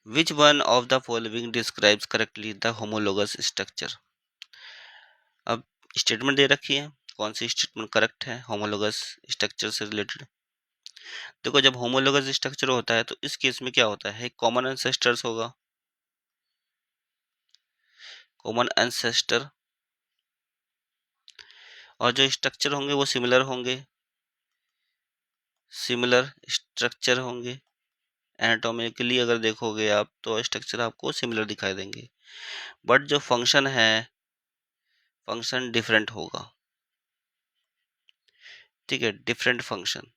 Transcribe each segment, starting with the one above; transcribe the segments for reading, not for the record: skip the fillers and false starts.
Which one of the following describes correctly the homologous structure. अब statement दे रखी है, कौन सी स्टेटमेंट करेक्ट है होमोलोगस स्ट्रक्चर से रिलेटेड। देखो, जब होमोलोगस स्ट्रक्चर होता है तो इस केस में क्या होता है, कॉमन एंसेस्टर्स होगा, कॉमन एंसेस्टर, और जो स्ट्रक्चर होंगे वो सिमिलर होंगे, सिमिलर स्ट्रक्चर होंगे। एनाटॉमिकली अगर देखोगे आप तो स्ट्रक्चर आपको सिमिलर दिखाई देंगे, बट जो फंक्शन है, फंक्शन डिफरेंट होगा। ठीक है, डिफरेंट फंक्शन।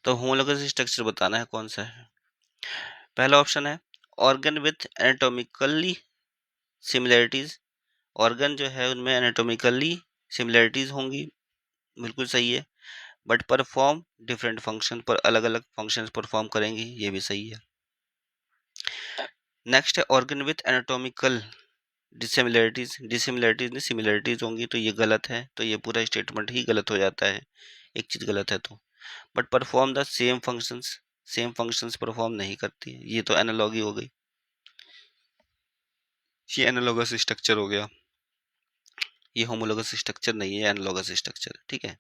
तो होमोलोगस स्ट्रक्चर बताना है कौन सा है। पहला ऑप्शन है organ with anatomically similarities. Organ जो है उनमें एनाटॉमिकली सिमिलरिटीज होंगी, बिल्कुल सही है, बट परफॉर्म डिफरेंट फंक्शन, पर अलग अलग फंक्शंस परफॉर्म करेंगी, ये भी सही है। नेक्स्ट है organ with anatomical dissimilarities. Dissimilarities में सिमिलरिटीज होंगी, तो ये गलत है, तो ये पूरा स्टेटमेंट ही गलत हो जाता है, एक चीज गलत है तो। But perform the same functions, same functions perform नहीं करती है, ये तो एनालॉगी हो गई, ये एनालॉगस स्ट्रक्चर हो गया, ये होमोलोगस स्ट्रक्चर नहीं है, एनालॉगस स्ट्रक्चर। ठीक है,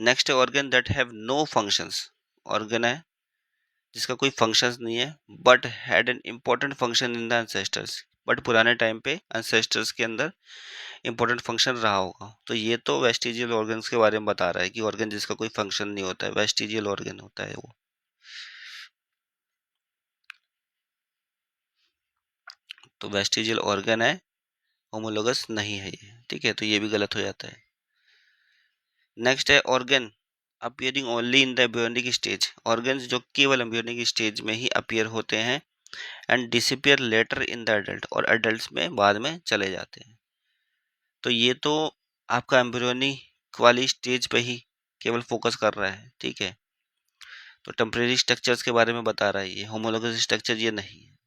नेक्स्ट है organ that have no functions. Organ है जिसका कोई फंक्शंस नहीं है, but had an important function in the ancestors, but पुराने टाइम पे एंसेस्टर्स के अंदर इंपॉर्टेंट फंक्शन रहा होगा। तो ये तो वेस्टिजियल ऑर्गन्स के बारे में बता रहा है कि ऑर्गन जिसका कोई फंक्शन नहीं होता है, वेस्टिजियल ऑर्गन होता है वो। तो वेस्टिजियल ऑर्गन है, होमोलोगस नहीं है ये। ठीक है, तो ये भी गलत हो जाता है। नेक्स्ट है organ appearing only in the embryonic stage. Organs जो केवल एम्ब्रियोनिक स्टेज में ही अपीयर होते हैं and disappear later in the adult, और एडल्ट्स में बाद में चले जाते हैं। तो ये तो आपका एम्ब्रियोनिक वाली स्टेज पे ही केवल फोकस कर रहा है। ठीक है, तो टेम्परेरी स्ट्रक्चर्स के बारे में बता रहा है, ये होमोलोगस स्ट्रक्चर ये नहीं है।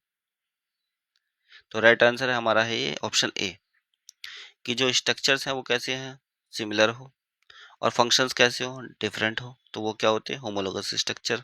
तो राइट आंसर है हमारा है ये ऑप्शन ए, कि जो स्ट्रक्चर्स हैं वो कैसे हैं, सिमिलर हो, और फंक्शंस कैसे हो, डिफरेंट हो, तो वो क्या होते हैं, होमोलोगस स्ट्रक्चर।